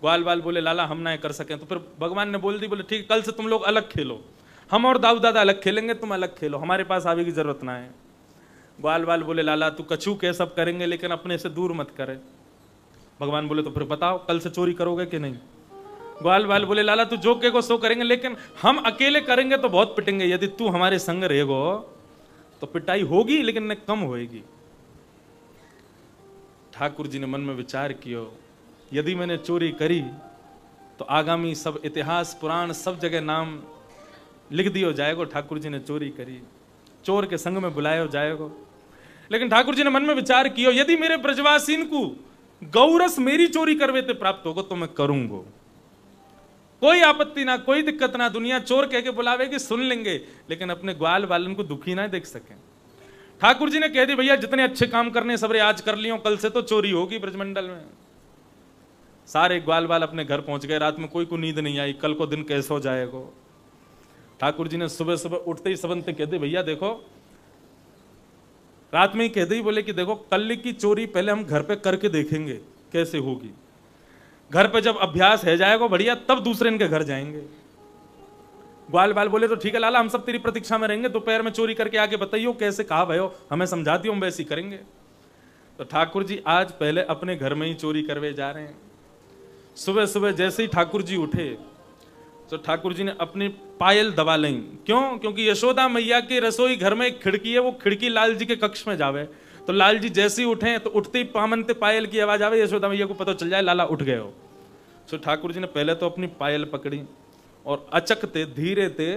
ग्वाल बाल बोले लाला हम ना कर सकें, तो फिर भगवान ने बोल दी, बोले ठीक कल से तुम लोग अलग खेलो, हम और दाऊ दादा अलग खेलेंगे, तुम अलग खेलो, हमारे पास आवे की जरूरत ना है। ग्वाल बाल बोले लाला तू कछू के सब करेंगे, लेकिन अपने से दूर मत करे। भगवान बोले तो फिर बताओ कल से चोरी करोगे कि नहीं। ग्वाल बाल बोले लाला तू जो कहेगो सो करेंगे, लेकिन हम अकेले करेंगे तो बहुत पिटेंगे, यदि तू हमारे संग रहेगो तो पिटाई होगी लेकिन कम होएगी। ठाकुर जी ने मन में विचार किया, यदि मैंने चोरी करी तो आगामी सब इतिहास पुराण सब जगह नाम लिख दियो जाएगो, ठाकुर जी ने चोरी करी, चोर के संग में बुलाया जाएगो। लेकिन ठाकुर जी ने मन में विचार किया, यदि मेरे ब्रजवासीन को गौरस मेरी चोरी करवे ते प्राप्त होगा तो मैं करूंगा, कोई आपत्ति ना, कोई दिक्कत ना, दुनिया चोर कह के बुलावेगी सुन लेंगे, लेकिन अपने ग्वाल बालन को दुखी ना देख सके। ठाकुर जी ने कह दी भैया जितने अच्छे काम करने सबरे आज कर लियो, कल से तो चोरी होगी ब्रजमंडल में। सारे ग्वाल बाल अपने घर पहुंच गए, रात में कोई को नींद नहीं आई, कल को दिन कैसे हो जाएगा। ठाकुर जी ने सुबह सुबह उठते ही सबंत कह दी भैया देखो, रात में ही कह दी, बोले कि देखो कल की चोरी पहले हम घर पे करके देखेंगे कैसे होगी, घर पे जब अभ्यास है जाएगा बढ़िया तब दूसरे इनके घर जाएंगे। ग्वाल बाल बोले तो ठीक है लाला हम सब तेरी प्रतीक्षा में रहेंगे, दोपहर में चोरी करके आके बताइयो कैसे कहा भयो, हमें समझा दियो हम वैसे ही करेंगे। तो ठाकुर जी आज पहले अपने घर में ही चोरी करवे जा रहे हैं। सुबह सुबह जैसे ही ठाकुर जी उठे तो ठाकुर जी ने अपनी पायल दबा ली। क्यों? क्योंकि यशोदा मैया के रसोई घर में एक खिड़की है, वो खिड़की लाल जी के कक्ष में जावे। तो लाल जी जैसे ही उठे तो उठते ही पामनते पायल की आवाज आवे, यशोदा मैया को पता चल जाए लाला उठ गए हो। तो ठाकुर जी ने पहले तो अपनी पायल पकड़ी और अचकते धीरे ते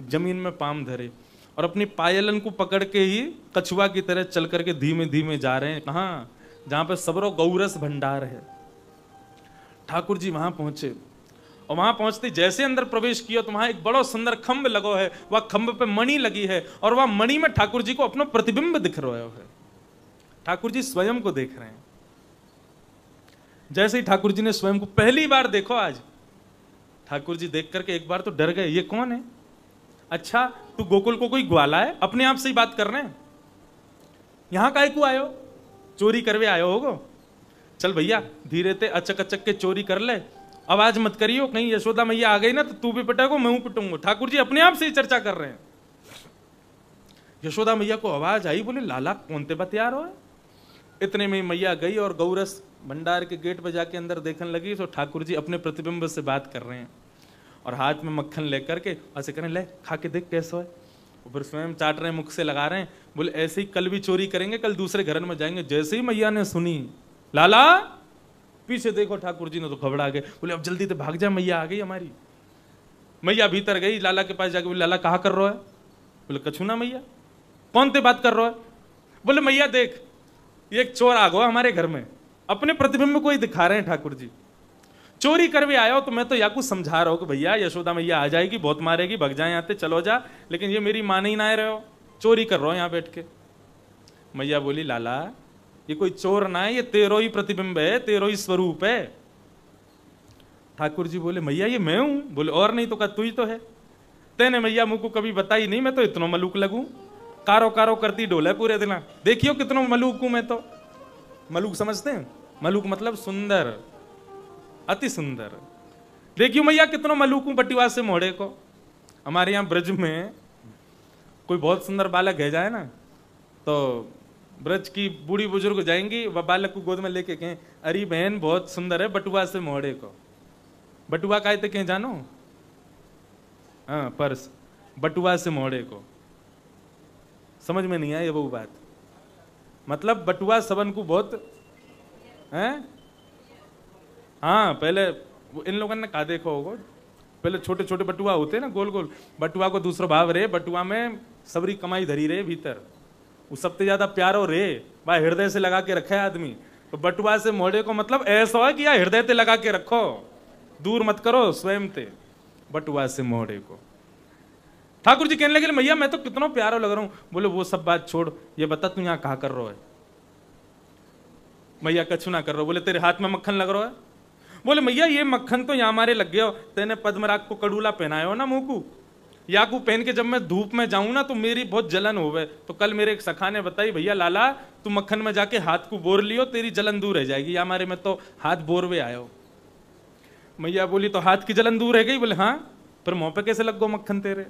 जमीन में पाम धरे और अपनी पायलन को पकड़ के ही कछुआ की तरह चल करके धीमे धीमे जा रहे हैं। कहाँ? जहां पे सबरो गौरस भंडार है। ठाकुर जी वहां पहुंचे और वहां पहुंचते जैसे अंदर प्रवेश किया तो वहां एक बड़ा सुंदर खंभ लगो है, वह खंभ पे मणि लगी है और वह मणि में ठाकुर जी को अपना प्रतिबिंब दिख रहा है। ठाकुर जी स्वयं को देख रहे हैं। जैसे ही ठाकुर जी ने स्वयं को पहली बार देखो आज, ठाकुर जी देख करके एक बार तो डर गए, ये कौन है? अच्छा तू गोकुल को कोई ग्वाला है? अपने आप से ही बात कर रहे हैं। यहां काहे को आयो? चोरी करवे आयो होगो? चल भैया धीरे ते अचक अचक के चोरी कर ले, आवाज मत करियो, कहीं यशोदा मैया आ गई ना तो तू भी पिटेगो मैं पिटूंगा। ठाकुर जी अपने आप से ही चर्चा कर रहे हैं। यशोदा मैया को आवाज आई, बोले लाला कौन ते बतियार हो? इतने में मैया गई और गौरस भंडार के गेट पर जाके अंदर देखने लगी तो ठाकुर जी अपने प्रतिबिंब से बात कर रहे हैं और हाथ में मक्खन लेकर के ऐसे करें, ले खा के देख कैसा है। फिर स्वयं चाट रहे हैं, मुख से लगा रहे हैं। बोले ऐसे ही कल भी चोरी करेंगे, कल दूसरे घर में जाएंगे। जैसे ही मैया ने सुनी लाला पीछे देखो, ठाकुर जी ने तो घबरा गए। बोले अब जल्दी से भाग जा, मैया आ गई हमारी। मैया भीतर गई, लाला के पास जाके बोले लाला कहा कर रहा है? बोले कछु ना मैया। कौन ते बात कर रहा है? बोले मैया देख ये एक चोर आ गया हमारे घर में, अपने प्रतिबिंब को ही दिखा रहे हैं ठाकुर जी। चोरी कर भी आया हो तो मैं तो या कुछ समझा रहा हूं कि भैया यशोदा मैया आ जाएगी, बहुत मारेगी, भग जाए यहाँ से, चलो जा। लेकिन ये मेरी मान ही ना रहे हो, चोरी कर रहा हो यहाँ बैठ के। मैया बोली लाला ये कोई चोर ना है, ये तेरो ही प्रतिबिंब है, तेरो ही स्वरूप है। ठाकुर जी बोले मैया ये मैं हूं? बोले और नहीं तो का तू ही तो है। तेने मैया मुझको कभी बताई नहीं, मैं तो इतना मलूक लगूं, कारो कारो करती डोले पूरे दिन। देखियो कितना मलूक हूं मैं तो। मलूक समझते हैं? मलूक मतलब सुंदर, अति सुंदर। देखियो मैया कितना मलूक हूं बटिवा से मोड़े को। हमारे यहाँ ब्रज में कोई बहुत सुंदर बालक है जाए ना तो ब्रज की बूढ़ी बुजुर्ग जाएंगी, वह बालक को गोद में लेके कहें अरे बहन बहुत सुंदर है बटुआ से मोड़े को। बटुआ काहे थे कहें जानो? हाँ पर्स, बटुआ से मोड़े को। समझ में नहीं आया ये वो बात? मतलब बटुआ सबन को बहुत है। हाँ पहले इन लोगों ने कहा देखो होगा, पहले छोटे छोटे बटुआ होते ना गोल गोल, बटुआ को दूसरा भाव रे, बटुआ में सबरी कमाई धरी रे भीतर, वो सबसे ज्यादा प्यारो रे, भाई हृदय से लगा के रखे आदमी। तो बटुआ से मोड़े को मतलब ऐसा है कि यार हृदय से लगा के रखो, दूर मत करो स्वयं ते। बटुआ से मोड़े को ठाकुर जी कहने लगे मैया मैं तो कितना प्यारा लग रहा हूं। बोले वो सब बात छोड़, ये बता तू यहां कहा कर रहा है? मैया कछु ना कर रहा। बोले तेरे हाथ में मक्खन लग रहा है? बोले मैया ये मक्खन तो यहाँ हमारे लग गया हो, तेने पद्मराग को कड़ूला पहनाया हो ना मुंह को, या को पहन के जब मैं धूप में जाऊं ना तो मेरी बहुत जलन होवे। तो कल मेरे एक सखा ने बताई भैया लाला तू मक्खन में जाके हाथ को बोर लियो, तेरी जलन दूर रह जाएगी। या हमारे में तो हाथ बोरवे आयो। मैया बोली तो हाथ की जलन दूर रह गई? बोले हाँ, पर मुंह पे कैसे लग गो मक्खन तेरे?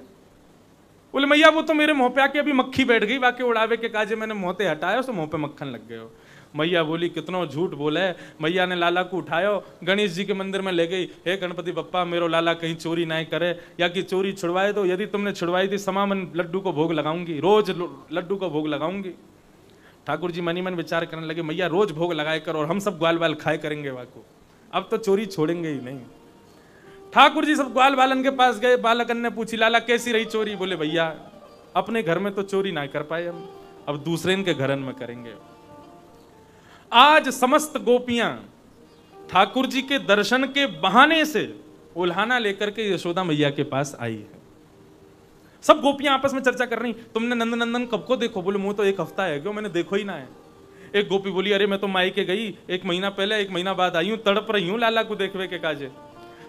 बोले मैया वो तो मेरे मुंह पे आके अभी मक्खी बैठ गई, बाकी उड़ावे के काजे मैंने मुंह से हटाया तो मुंह पे मक्खन लग गए हो। मैया बोली कितना झूठ बोले। मैया ने लाला को उठायो, गणेश जी के मंदिर में ले गई, हे गणपति बप्पा मेरो लाला कहीं चोरी ना करे, या कि चोरी छुड़वाए तो यदि तुमने छुड़वाई थी समामन लड्डू को भोग लगाऊंगी, रोज लड्डू को भोग लगाऊंगी। ठाकुर जी मनी मन विचार करने लगे मैया रोज भोग लगाए कर और हम सब ग्वाल बाल खाए करेंगे वाको, अब तो चोरी छोड़ेंगे ही नहीं। ठाकुर जी सब ग्वाल बालन के पास गए, बालकन ने पूछी लाला कैसी रही चोरी? बोले भैया अपने घर में तो चोरी ना कर पाए हम, अब दूसरे इनके घरन में करेंगे। आज समस्त गोपियां ठाकुर जी के दर्शन के बहाने से उल्हाना लेकर के यशोदा मैया के पास आई है। सब गोपियां आपस में चर्चा कर रही तुमने नंदनंदन कब को देखो? बोले मुंह तो एक हफ्ता है क्यों, मैंने देखो ही ना है। एक गोपी बोली अरे मैं तो मायके गई 1 महीना पहले, 1 महीना बाद आई हूं, तड़प रही हूं लाला को देखवे के काजे।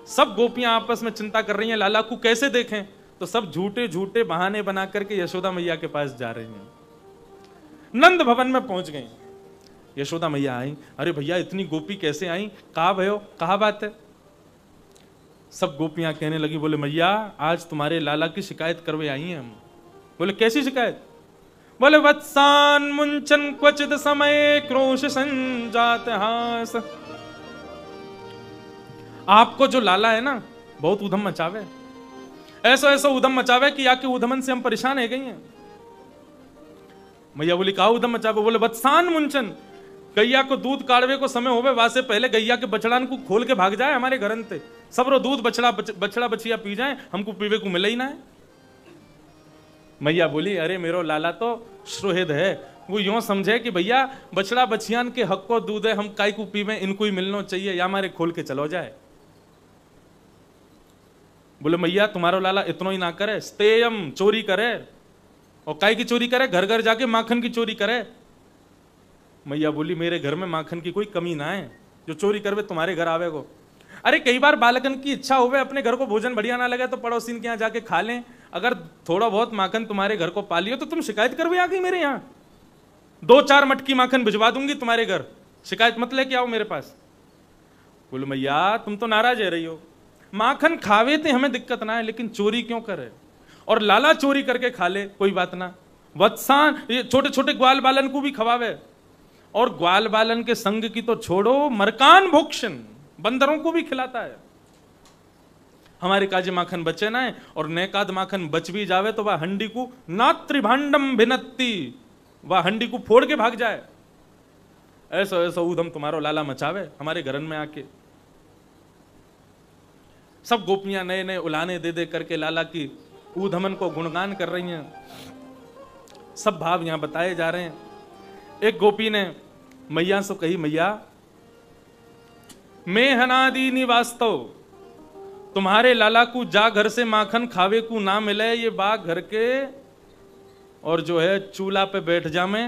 सब गोपियां आपस में चिंता कर रही हैं लाला को कैसे देखें, तो सब झूठे झूठे बहाने बना करके यशोदा मैया के पास जा रही हैं। नंद भवन में पहुंच गई, यशोदा मैया आई, अरे भैया इतनी गोपी कैसे आई, कहा भयो, कहा बात है? सब गोपियां कहने लगी बोले मैया आज तुम्हारे लाला की शिकायत करवे आई हैं हम। बोले कैसी शिकायत? बोले वत्सान मुंचन क्वचित समय क्रोश संजात हास। आपको जो लाला है ना बहुत उधम मचावे, ऐसा ऐसा उधम मचावे कि आके उधमन से हम परेशान है गई हैं। मैया बोली कहा उधम मचावे? बोले वत्सान मुंचन, गैया को दूध काढ़वे को समय होवे वासे पहले गैया के बछड़ान को खोल के भाग जाए हमारे घरन ते, सब रो दूध बछड़ा बछिया पी जाए, हमको पीवे को मिले ही ना है। मैया बोली अरे मेरो लाला तो सुहृद है, वो यूं समझे कि भैया बछड़ा बछियान के हक को दूध है, हम काय को पीवे, इनको ही मिलना चाहिए या हमारे खोल के चलो जाए। बोले मैया तुम्हारो लाला इतना ही ना करे, स्तेयम चोरी करे, और काय की चोरी करे? घर घर जाके माखन की चोरी करे। मैया बोली मेरे घर में माखन की कोई कमी ना है, जो चोरी करवे तुम्हारे घर आवे को। अरे कई बार बालकन की इच्छा होवे अपने घर को भोजन बढ़िया ना लगे तो पड़ोसी के यहाँ जाके खा लें, अगर थोड़ा बहुत माखन तुम्हारे घर को पा लियो तो तुम शिकायत करवे आ गई मेरे यहाँ, 2-4 मटकी माखन भिजवा दूंगी तुम्हारे घर, शिकायत मत लेके आओ मेरे पास। बोलो मैया तुम तो नाराज है रही हो, माखन खावे थे हमें दिक्कत ना है, लेकिन चोरी क्यों करे? और लाला चोरी करके खा ले कोई बात ना। वत्सान ये छोटे छोटे ग्वाल बालन को भी खवावे, और ग्वाल बालन के संग की तो छोड़ो, मरकान भोक्षण बंदरों को भी खिलाता है। हमारे काजे माखन बचे ना है, और नेकाद माखन बच भी जावे तो वह हंडी को नात्रिभांडम भिनत्ती, वह हंडी को फोड़ के भाग जाए। ऐसा ऐसा ऊधम तुम्हारो लाला मचावे हमारे घरन में आके। सब गोपियां नए नए उलाने दे दे करके लाला की ऊधमन को गुणगान कर रही हैं। सब भाव यहां बताए जा रहे हैं। एक गोपी ने मैया से कही मैया मैं हनादी निवास्तव, तुम्हारे लाला को जा घर से माखन खावे को ना मिले, ये बाग घर के और जो है चूल्हा पे बैठ जामे,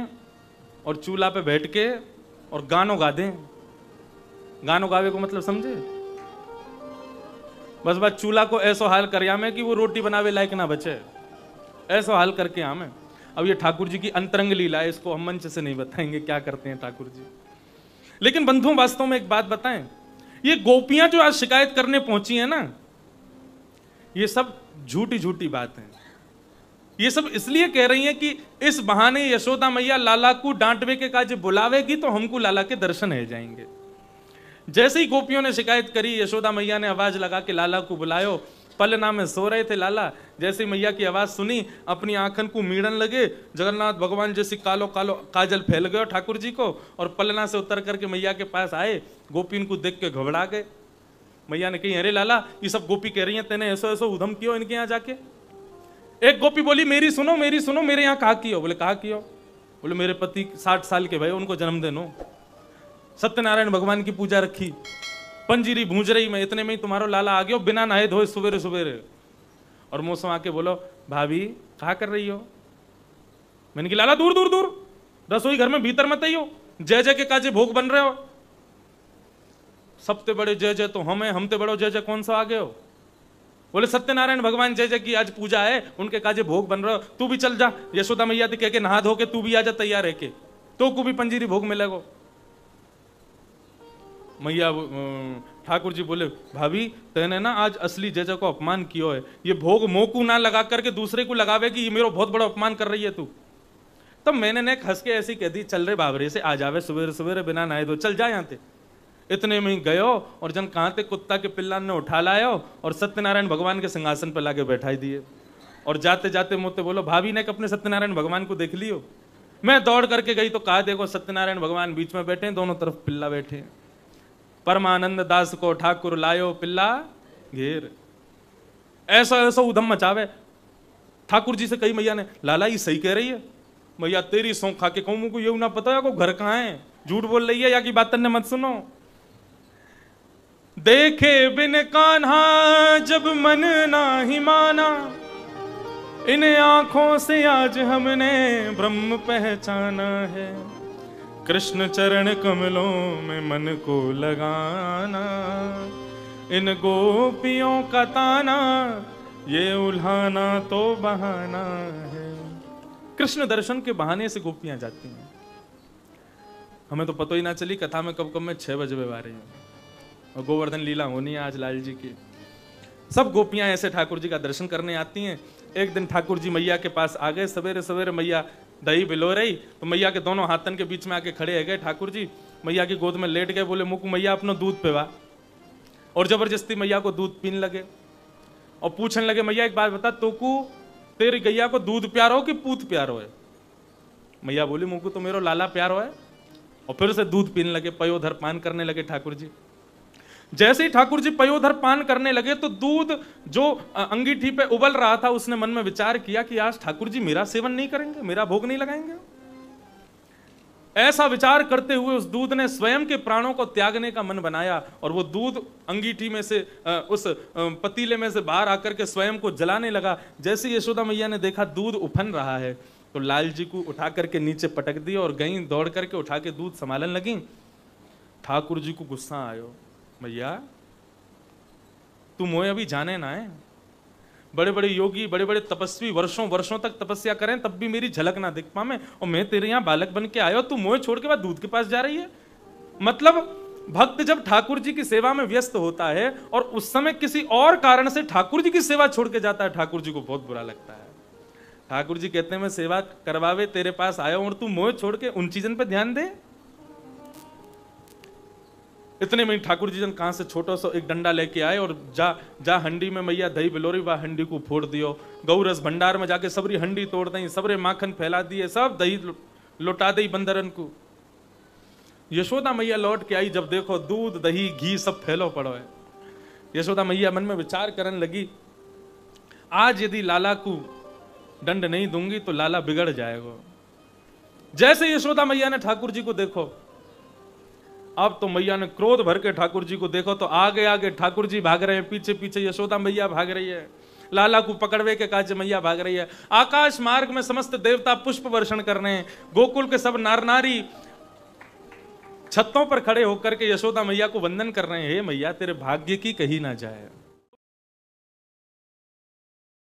और चूल्हा पे बैठ के और गानों गा दें। गानों गावे को मतलब समझे? बस बात चूल्हा को ऐसा हाल कर आमे कि वो रोटी बनावे लायक ना बचे, ऐसा हाल करके आमे। अब ये ठाकुर जी की अंतरंग लीला है, इसको हम मंच से नहीं बताएंगे क्या करते हैं ठाकुर जी। लेकिन बंधुओं वास्तव में एक बात बताएं, ये गोपियां जो आज शिकायत करने पहुंची हैं ना, ये सब झूठी झूठी बात है। ये सब इसलिए कह रही हैं कि इस बहाने यशोदा मैया लाला को डांटवे के काज बुलावेगी तो हमको लाला के दर्शन हो जाएंगे। जैसे ही गोपियों ने शिकायत करी, यशोदा मैया ने आवाज लगा के लाला को बुलायो। पलना में सो रहे थे लाला, जैसे मैया की आवाज सुनी अपनी आंखन को मीड़न लगे, जगन्नाथ भगवान जैसी कालो कालो काजल फैल गयो ठाकुर जी को, और पलना से उतर करके मैया के पास आए। गोपी इनको देख के घबरा गए। मैया ने कही अरे लाला ये सब गोपी कह रही हैं तेने ऐसो ऐसो उधम कियो इनके यहाँ जाके। एक गोपी बोली मेरी सुनो मेरे यहाँ कहा कियो? बोले कहा कियो? बोले मेरे पति 60 साल के भाई, उनको जन्मदिन हो, सत्यनारायण भगवान की पूजा रखी, पंजीरी भूंज रही में, इतने में ही तुम्हारो लाला आ गयो बिना नहाए धोए सुबेरे सुबेरे, और मौसम आके बोलो भाभी कहा कर रही हो? मैंने कि लाला दूर दूर दूर, रसोई घर में भीतर मत आइयो, जय जय के काजे भोग बन रहे हो। सबसे बड़े जय जय तो हम ते बड़ो जय जय कौन सा आ गए हो? बोले सत्यनारायण भगवान जय जय की आज पूजा है, उनके काजे भोग बन रहे हो, तू भी चल जा यशोदा मैया कह के नहा धो के तू भी आ जा तैयार है के, तो को भी पंजीरी भोग मिलेगा। मैया ठाकुर जी बोले भाभी तेने ना आज असली जय जय को अपमान किया है, ये भोग मोकू ना लगा करके दूसरे को लगावे कि ये मेरा बहुत बड़ा अपमान कर रही है तू। तब मैंने ने हंस के ऐसी कह दी चल रे बाबरे से आ जावे सवेरे सवेरे बिना नहाए धो, चल जा यहाँ ते। इतने में ही गयो और जन कहाँ थे कुत्ता के पिल्ला ने उठा लायो और सत्यनारायण भगवान के सिंहासन पर लाके बैठाई दिए, और जाते जाते मुझसे बोलो भाभी ने अपने सत्यनारायण भगवान को देख लियो। मैं दौड़ करके गई तो कहा देखो सत्यनारायण भगवान बीच में बैठे, दोनों तरफ पिल्ला बैठे। परमानंद दास को ठाकुर लायो पिल्ला घेर। ऐसा ऐसा उधम मचावे। ठाकुर जी से कही मैया ने लाला ये सही कह रही है। मैया तेरी सौं खा के कहूं मुझको ये ना पता है को घर कहाँ है, झूठ बोल रही है या की बात ने मत सुनो। देखे बिन कान्हा जब मन ना ही माना, इन आंखों से आज हमने ब्रह्म पहचाना है। कृष्ण चरण कमलों में मन को लगाना, इन गोपियों का ताना ये उल्हाना तो बहाना है। कृष्ण दर्शन के बहाने से गोपियां जाती हैं। हमें तो पता ही ना चली कथा में कब कब में 6 बजे आ रही है, और गोवर्धन लीला होनी है आज लाल जी की। सब गोपियां ऐसे ठाकुर जी का दर्शन करने आती हैं। एक दिन ठाकुर जी मैया के पास आ गए सवेरे सवेरे। मैया दही बिलो रही तो मैया के दोनों हाथन के बीच में आके खड़े है गए ठाकुर जी, मैया की गोद में लेट गए, बोले मुकु मैया अपना दूध पिवा, और जबरदस्ती मैया को दूध पीने लगे और पूछने लगे मैया एक बात बता, तोकू तेरी गैया को दूध प्यारो कि पूत प्यारो है? मैया बोली मुकु तो मेरो लाला प्यारो है, और फिर से दूध पीने लगे, पयोधर पान करने लगे ठाकुर जी। जैसे ही ठाकुर जी पयोधर पान करने लगे तो दूध जो अंगीठी पे उबल रहा था, उसने मन में विचार किया कि आज ठाकुर जी मेरा सेवन नहीं करेंगे, मेरा भोग नहीं लगाएंगे। ऐसा विचार करते हुए उस दूध ने स्वयं के प्राणों को त्यागने का मन बनाया, और वो दूध अंगीठी में से उस पतीले में से बाहर आकर के स्वयं को जलाने लगा। जैसे यशोदा मैया ने देखा दूध उफन रहा है तो लाल जी को उठा करके नीचे पटक दिया और गई दौड़ करके उठा के दूध संभालने लगी। ठाकुर जी को गुस्सा आयो, मैया तू मोए अभी जाने ना है, बड़े बड़े योगी बड़े बड़े तपस्वी वर्षों वर्षों तक तपस्या करें तब भी मेरी झलक ना दिख पावे, और मैं तेरे यहाँ बालक बन के आयो, तू मोए छोड़ के बाद दूध के पास जा रही है। मतलब भक्त जब ठाकुर जी की सेवा में व्यस्त होता है और उस समय किसी और कारण से ठाकुर जी की सेवा छोड़ के जाता है, ठाकुर जी को बहुत बुरा लगता है। ठाकुर जी कहते हैं मैं सेवा करवावे तेरे पास आया हूं और तू मोह छोड़ के उन चीजन पे ध्यान दे। इतने में ठाकुर जी जन कहां से छोटा सा एक डंडा लेके आए और जा हंडी में मैया दही बिलोरी वह हंडी को फोड़ दियो, गौरस भंडार में जाके सबरी हंडी तोड़ दी, सबरे माखन फैला दिए, सब दही लौटा दी बंदरन को। यशोदा मैया लौट के आई, जब देखो दूध दही घी सब फैलो पड़ो है। यशोदा मैया मन में विचार करने लगी, आज यदि लाला को दंड नहीं दूंगी तो लाला बिगड़ जाएगा। जैसे यशोदा मैया ने ठाकुर जी को देखो, अब तो मैया ने क्रोध भर के ठाकुर जी को देखो तो आगे आगे ठाकुर जी भाग रहे हैं, पीछे पीछे यशोदा मैया भाग रही है, लाला को पकड़वे के काज मैया भाग रही है। आकाश मार्ग में समस्त देवता पुष्प वर्षण कर रहे हैं, गोकुल के सब नार नारी छतों पर खड़े होकर के यशोदा मैया को वंदन कर रहे हैं, हे मैया तेरे भाग्य की कही ना जाए।